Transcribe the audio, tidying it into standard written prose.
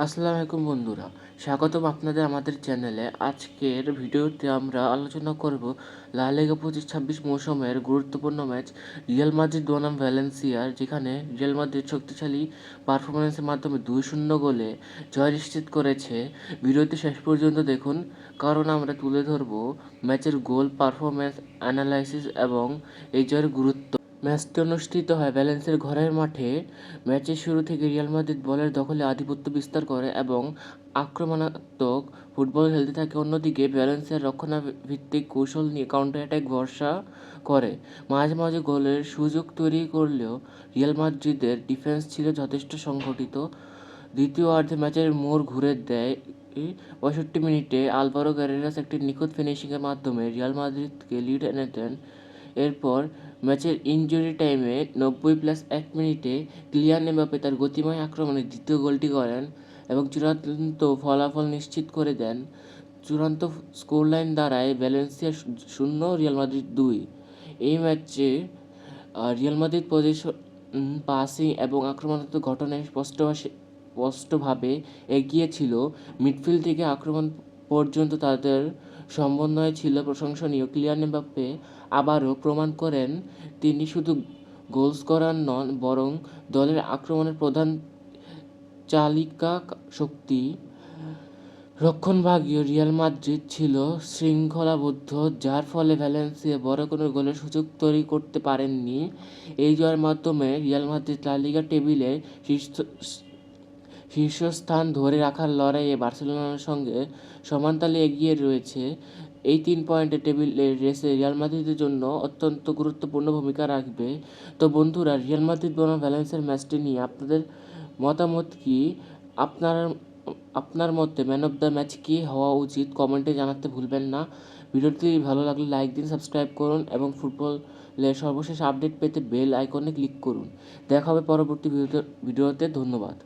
আসসালামু আলাইকুম বন্ধুরা, স্বাগতম আপনাদের আমাদের চ্যানেলে। আজকের ভিডিওতে আমরা আলোচনা করব লা লিগা 25-26 মৌসুমের গুরুত্বপূর্ণ ম্যাচ রিয়াল মাদ্রিদ বনাম ভ্যালেন্সিয়ার, যেখানে রিয়াল মাদ্রিদ শক্তিশালী পারফরম্যান্সের মাধ্যমে 2-0 গোলে জয় নিশ্চিত করেছে। ভিডিওটি শেষ পর্যন্ত দেখুন, কারণ আমরা তুলে ধরব ম্যাচের গোল, পারফরম্যান্স অ্যানালাইসিস এবং এই জয়ের গুরুত্ব। ম্যাচটি অনুষ্ঠিত হয় ভ্যালেন্সিয়ার ঘরের মাঠে। ম্যাচের শুরু থেকে রিয়াল মাদ্রিদ বলের দখলে আধিপত্য বিস্তার করে এবং আক্রমণাত্মক ফুটবল খেলতে থাকে। অন্যদিকে ভ্যালেন্সিয়ার রক্ষণাভিত্তিক কৌশল নিয়ে কাউন্টার অ্যাটাক ভরসা করে, মাঝে মাঝে গোলের সুযোগ তৈরি করলেও রিয়াল মাদ্রিদের ডিফেন্স ছিল যথেষ্ট সংগঠিত। দ্বিতীয়ার্ধে ম্যাচের মোড় ঘুরে দেয় 65 মিনিটে আলভারো গ্যারেরাস একটি নিখুঁত ফিনিশিংয়ের মাধ্যমে রিয়াল মাদ্রিদকে লিড এনে দেন। এরপর ম্যাচের ইনজুরি টাইমে 90+1 মিনিটে কিলিয়ান এমবাপ্পে তার গতিময় আক্রমণে দ্বিতীয় গোলটি করেন এবং চূড়ান্ত ফলাফল নিশ্চিত করে দেন। চূড়ান্ত স্কোরলাইন দাঁড়ায় ভ্যালেন্সিয়া 0, রিয়াল মাদ্রিদ 2। এই ম্যাচে রিয়াল মাদ্রিদ পজিশন, পাসিং এবং আক্রমণাত্মক ঘটনায় স্পষ্টভাবে এগিয়ে ছিল। মিডফিল্ড থেকে আক্রমণ পর্যন্ত তাদের সমন্বয় ছিল প্রশংসনীয়। কিলিয়ান এমবাপ্পে আবারও প্রমাণ করেন তিনি শুধু গোল স্কোরার নন, বরং দলের আক্রমণের প্রধান চালিকা শক্তি। রক্ষণভাগীয় রিয়াল মাদ্রিদ ছিল শৃঙ্খলাবদ্ধ, যার ফলে ভ্যালেন্সিয়া বড় কোনো গোলের সুযোগ তৈরি করতে পারেননি। এই জয়ের মাধ্যমে রিয়াল মাদ্রিদ লা লিগা টেবিলের শীর্ষস্থান ধরে রাখার লড়াইয়ে বার্সেলোনার সঙ্গে সমানতালে এগিয়ে রয়েছে। এই 3 পয়েন্টের টেবিলের রেসে রিয়াল মাদ্রিদের জন্য অত্যন্ত গুরুত্বপূর্ণ ভূমিকা রাখবে। তো বন্ধুরা, রিয়াল মাদ্রিদ বনাম ভ্যালেন্সিয়ার ম্যাচটি নিয়ে আপনাদের মতামত কি? আপনার মতে ম্যান অফ দ্য ম্যাচ কে হওয়া উচিত? কমেন্টে জানাতে ভুলবেন না। ভিডিওটি ভালো লাগলে লাইক দিন, সাবস্ক্রাইব করুন এবং ফুটবলের সর্বশেষ আপডেট পেতে বেল আইকনে ক্লিক করুন। দেখা হবে পরবর্তী ভিডিওতে। ধন্যবাদ।